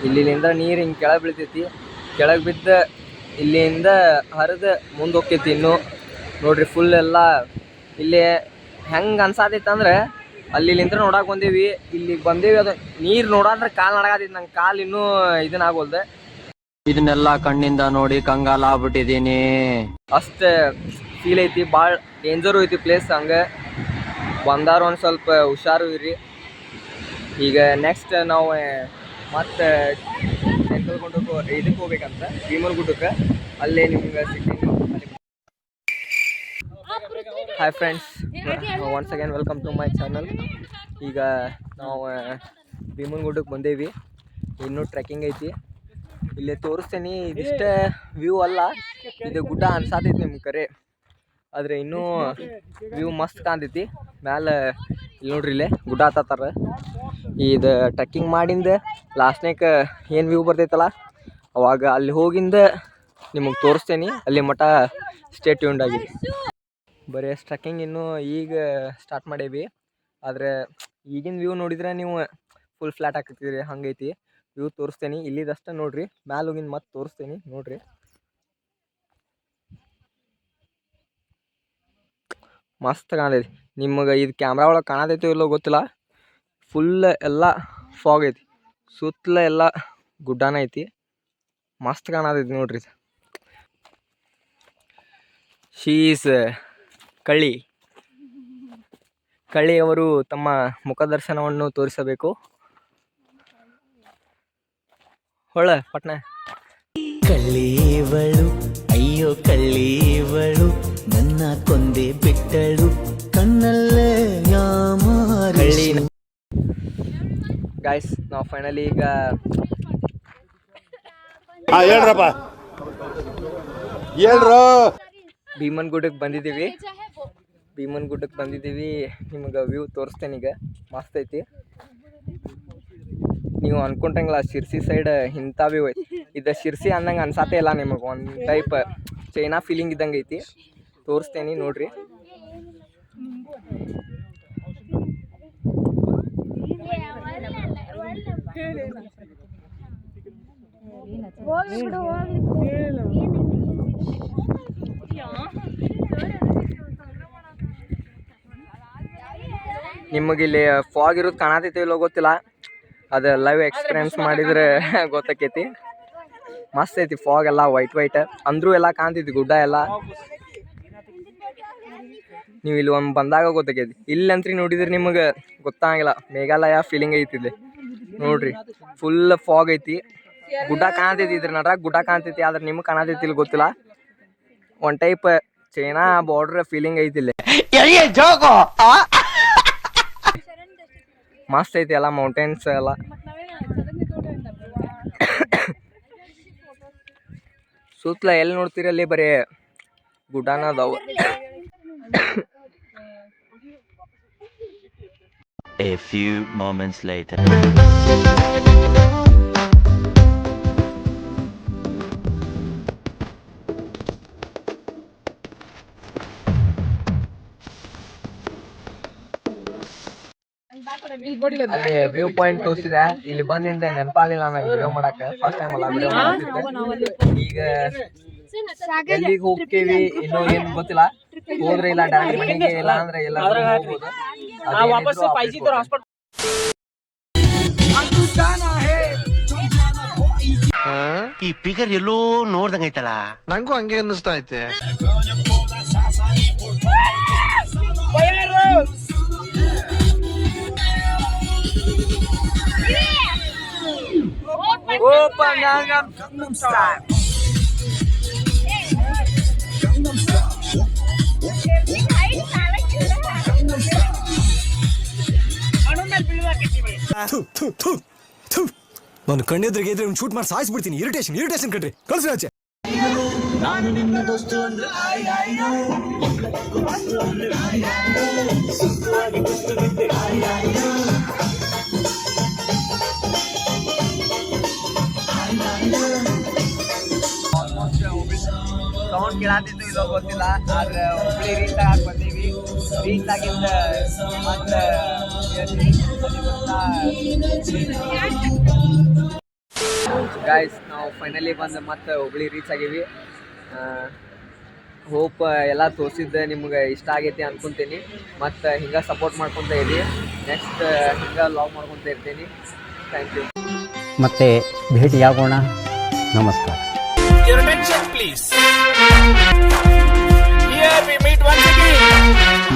ಇಲ್ಲಿಂದ ನೀರು ಹಿಂಗೆ ಕೆಳಗೆ ಬೀಳ್ತೈತಿ. ಕೆಳಗೆ ಬಿದ್ದ ಇಲ್ಲಿಂದ ಹರಿದು ಮುಂದೆ ಹೋಗ್ತೈತಿ. ಇನ್ನೂ ನೋಡ್ರಿ ಫುಲ್ ಎಲ್ಲ ಇಲ್ಲಿ ಹೆಂಗೆ ಅನ್ಸಾತೈತೆ ಅಂದ್ರೆ ಅಲ್ಲಿಂದ ನೋಡಕ್ಕೆ ಬಂದೇವಿ, ಇಲ್ಲಿಗೆ ಬಂದೇವಿ. ಅದು ನೀರು ನೋಡಂದ್ರೆ ಕಾಲು ನಡಗತೈತಿ. ನಂಗೆ ಕಾಲು ಇನ್ನೂ ಇದನ್ನಾಗೋಲ್ದೆ. ಇದನ್ನೆಲ್ಲ ಕಣ್ಣಿಂದ ನೋಡಿ ಕಂಗಾಲ ಆಗ್ಬಿಟ್ಟಿದೀನಿ. ಅಷ್ಟು ಫೀಲ್ ಐತಿ. ಭಾಳ ಡೇಂಜರು ಐತಿ ಪ್ಲೇಸ್. ಹಂಗೆ ಬಂದಾರ ಒಂದು ಸ್ವಲ್ಪ ಹುಷಾರು ಇರಿ. ಈಗ ನೆಕ್ಸ್ಟ್ ನಾವು ಮತ್ತೆ ಸೆಂಟ್ರಲ್ ಗುಡ್ಡಕ್ಕೆ ಇದಕ್ಕೆ ಹೋಗ್ಬೇಕಂತ, ಭೀಮನ ಗುಡ್ಡಕ್ಕೆ. ಅಲ್ಲೇ ನಿಮ್ಗೆ ಸಿಗ್ತೀನಿ. Hi friends, once again welcome to my channel. ಈಗ ನಾವು ಭೀಮನ ಗುಡ್ಡಕ್ಕೆ ಬಂದೇವಿ. ಇನ್ನೂ ಟ್ರೆಕ್ಕಿಂಗ್ ಐತಿ. ಇಲ್ಲೇ ತೋರಿಸ್ತೇನೆ. ಇದಿಷ್ಟೇ ವ್ಯೂ ಅಲ್ಲ, ಇದು ಗುಡ್ಡ ಅನ್ಸಾತೈತಿ ನಿಮ್ಗೆ ಕರೆ. ಆದರೆ ಇನ್ನೂ ವ್ಯೂ ಮಸ್ತ್ ಕಾಣ್ತೈತಿ ಮ್ಯಾಲೆ. ಇಲ್ಲಿ ನೋಡ್ರಿ ಇಲ್ಲೇ ಗುಡ್ಡ ಹತ್ತಾರ. ಇದು ಟ್ರೆಕ್ಕಿಂಗ್ ಮಾಡಿಂದ ಲಾಸ್ಟ್ನೇಕ ಏನು ವ್ಯೂ ಬರ್ತೈತಲ್ಲ ಅವಾಗ ಅಲ್ಲಿ ಹೋಗಿಂದ ನಿಮಗೆ ತೋರಿಸ್ತೇನೆ. ಅಲ್ಲಿ ಮಠ ಸ್ಟೇ ಟ್ಯೂನ್ಡ್ ಆಗಿದೆ. ಬರೀ ಟ್ರೆಕ್ಕಿಂಗ್ ಇನ್ನೂ ಈಗ ಸ್ಟಾರ್ಟ್ ಮಾಡೇವಿ. ಆದರೆ ಈಗಿನ ವ್ಯೂ ನೋಡಿದ್ರೆ ನೀವು ಫುಲ್ ಫ್ಲ್ಯಾಟ್ ಆಗ್ತೈತಿ. ಹಂಗೈತಿ ವ್ಯೂ. ತೋರಿಸ್ತೇನೆ ಇಲ್ಲಿದಷ್ಟೇ ನೋಡ್ರಿ. ಮ್ಯಾಲೆ ಹೋಗಿಂದ ಮತ್ತೆ ತೋರಿಸ್ತೇನೆ ನೋಡ್ರಿ. ಮಸ್ತ್ ಕಾಣತೈತಿ. ನಿಮಗೆ ಇದು ಕ್ಯಾಮ್ರಾ ಒಳಗೆ ಕಾಣತೈತೋ ಇಲ್ಲೋ ಗೊತ್ತಿಲ್ಲ. ಫುಲ್ ಎಲ್ಲ ಫಾಗ್ ಐತಿ. ಸುತ್ತಲ ಎಲ್ಲ ಗುಡ್ಡಾನ ಐತಿ. ಮಸ್ತ್ ಕಾಣತೈತಿ ನೋಡ್ರಿ. ಶೀಸ್ ಕಳ್ಳಿ ಅವರು ತಮ್ಮ ಮುಖದರ್ಶನವನ್ನು ತೋರಿಸಬೇಕು. ಹೊಳ ಪಟ್ನ. ಕಳ್ಳೀವಳು ಅಯ್ಯೋ ಕಳ್ಳೀವಳು ನನ್ನ ಕೊಂದೆ ಬಿಟ್ಟಳು ಕಣ್ಣಲ್ಲೇ ಕಳ್ಳಿ. ಗಾಯ್ಸ್ ನಾವು ಫೈನಲಿ ಈಗ ಹೇಳ್ರಪ್ಪ ಹೇಳ್ರು. ಭೀಮನ್ ಗುಡ್ಡಕ್ಕೆ ಬಂದಿದ್ದೀವಿ. ನಿಮಗೆ ವ್ಯೂ ತೋರಿಸ್ತೇನೆ ಈಗ. ಮಸ್ತ್ ಐತಿ. ನೀವು ಅನ್ಕೊಂಡಂಗಿಲ್ಲ ಶಿರ್ಸಿ ಸೈಡ್ ಇಂಥ ವ್ಯೂ ಐತಿ. ಇದು ಶಿರ್ಸಿ ಅನ್ನಂಗೆ ಅನ್ಸಾತೆ ಇಲ್ಲ ನಿಮಗೆ. ಒಂದು ಟೈಪ್ ಚೈನಾ ಫೀಲಿಂಗ್ ಇದ್ದಂಗೆ ಐತಿ. ತೋರಿಸ್ತೇನೆ ನೋಡ್ರಿ. ನಿಮಗಿಲ್ಲಿ ಫಾಗ್ ಇರೋದು ಕಾಣತೈತಿ ಇಲ್ಲೋ ಗೊತ್ತಿಲ್ಲ. ಅದು ಲೈವ್ ಎಕ್ಸ್ಪೀರಿಯನ್ಸ್ ಮಾಡಿದ್ರೆ ಗೊತ್ತಾಕೈತಿ. ಮಸ್ತ್ ಐತಿ. ಫಾಗ್ ಎಲ್ಲ ವೈಟ್ ಅಂದ್ರೂ ಎಲ್ಲ ಕಾಣ್ತೈತಿ ಗುಡ್ಡ ಎಲ್ಲ. ನೀವು ಇಲ್ಲಿ ಒಂದು ಬಂದಾಗ ಗೊತ್ತಾಕೈತಿ. ಇಲ್ಲಂತ್ರಿ ನೋಡಿದ್ರೆ ನಿಮಗೆ ಗೊತ್ತಾಗಿಲ್ಲ. ಮೇಘಾಲಯ ಫೀಲಿಂಗ್ ಐತಿ ಇಲ್ಲಿ ನೋಡ್ರಿ. ಫುಲ್ ಫಾಗ್ ಐತಿ. ಗುಡ್ಡ ಕಾಣ್ತೈತಿ. ಇದ್ರ ನಡ್ರಾಗ ಗುಡ್ಡ ಕಾಣ್ತೈತಿ. ಆದ್ರೆ ನಿಮ್ಗೆ ಕಾಣತೈತಿ ಇಲ್ಲಿ ಗೊತ್ತಿಲ್ಲ. ಒಂದು ಟೈಪ್ ಚೈನಾ ಬಾರ್ಡರ್ ಫೀಲಿಂಗ್ ಐತಿ ಇಲ್ಲಿ. ಮಸ್ತ್ ಐತಿ ಎಲ್ಲ ಮೌಂಟೇನ್ಸ್ ಎಲ್ಲ. ಸುತ್ತಲ ಎಲ್ಲಿ ನೋಡ್ತೀರಿ ಅಲ್ಲಿ ಬರೀ ಗುಡ್ಡಾನ ಅದಾವ. A few moments later. ಅಲ್ಲಿ ವ್ಯೂ ಪಾಯಿಂಟ್ ತೋರಿಸಿದೆ, ಇಲ್ಲಿ ಬಂದಿಂದ ನೆನಪಾಗಲಿಲ್ಲ ನನಗೆ ವಿಡಿಯೋ ಮಾಡಕ್ಕೆ. ಫಸ್ಟ್ ಟೈಮ್ ಅಲ್ಲ ವಿಡಿಯೋ ಮಾಡ್ತಿದ್ದೆ. ಈಗ ಎಲ್ಲಿಗೆ ಹೋಗ್ತೀವಿ ಇನ್ನೂ ಏನ್ ಗೊತ್ತಿಲ್ಲ. ಹೋದ್ರೆ ಇಲ್ಲ ಡೈರೆಕ್ಟ್ ಮನೆಗೆ, ಇಲ್ಲ ಅಂದ್ರೆ ಎಲ್ಲ ಹೋಗ್ಬೋದು. ವಾಪಸ್ 5G ತರ ಹಾಸ್ಪಿಟಲ್ ಈ ಫಿಗರ್ ಎಲ್ಲೋ ನೋಡ್ದಂಗೈತಲ್ಲ. ನಂಗೂ ಹಂಗೆ ಅನ್ನಿಸ್ತಾ ಐತೆ. ನಾನು ಕಣ್ಣೆದ್ರಿಗೆ ಇದ್ರೆ ಶೂಟ್ ಮಾಡಿ ಸಾಯಿಸ್ಬಿಡ್ತೀನಿ. ಇರಿಟೇಷನ್ ಕಣ್ರಿ, ಕಳ್ಸಿ ಆಚೆ. ಸೌಂಡ್ ಕೇಳಾತಿದ್ದು ಇಲ್ಲೋ ಗೊತ್ತಿಲ್ಲ, ಆದ್ರೆ ಹುಬ್ಳಿ ರೀಚ್ ಆಗಿ ಬಂದೀವಿ. ರೀಚ್ ಆಗಿಂದ ಮತ್ತೆ ಗಾಯ್ಸ್ ನಾವು ಫೈನಲಿ ಬಂದು ಮತ್ತೆ ಹುಬ್ಳಿ ರೀಚ್ ಆಗೀವಿ. ಹೋಪ್ ಎಲ್ಲ ತೋರಿಸಿದ್ದೆ ನಿಮ್ಗೆ ಇಷ್ಟ ಆಗೈತಿ ಅನ್ಕೊಂತೀನಿ. ಮತ್ತು ಹಿಂಗೆ ಸಪೋರ್ಟ್ ಮಾಡ್ಕೊತ ಇರಿ. ನೆಕ್ಸ್ಟ್ ಹಿಂಗೆ ಲಾಗ್ ಮಾಡ್ಕೊತ ಇರ್ತೀನಿ. Thank you. ಮತ್ತೆ ಭೇಟಿಯಾಗೋಣ. ನಮಸ್ಕಾರ. Your attention please. Here we meet once again.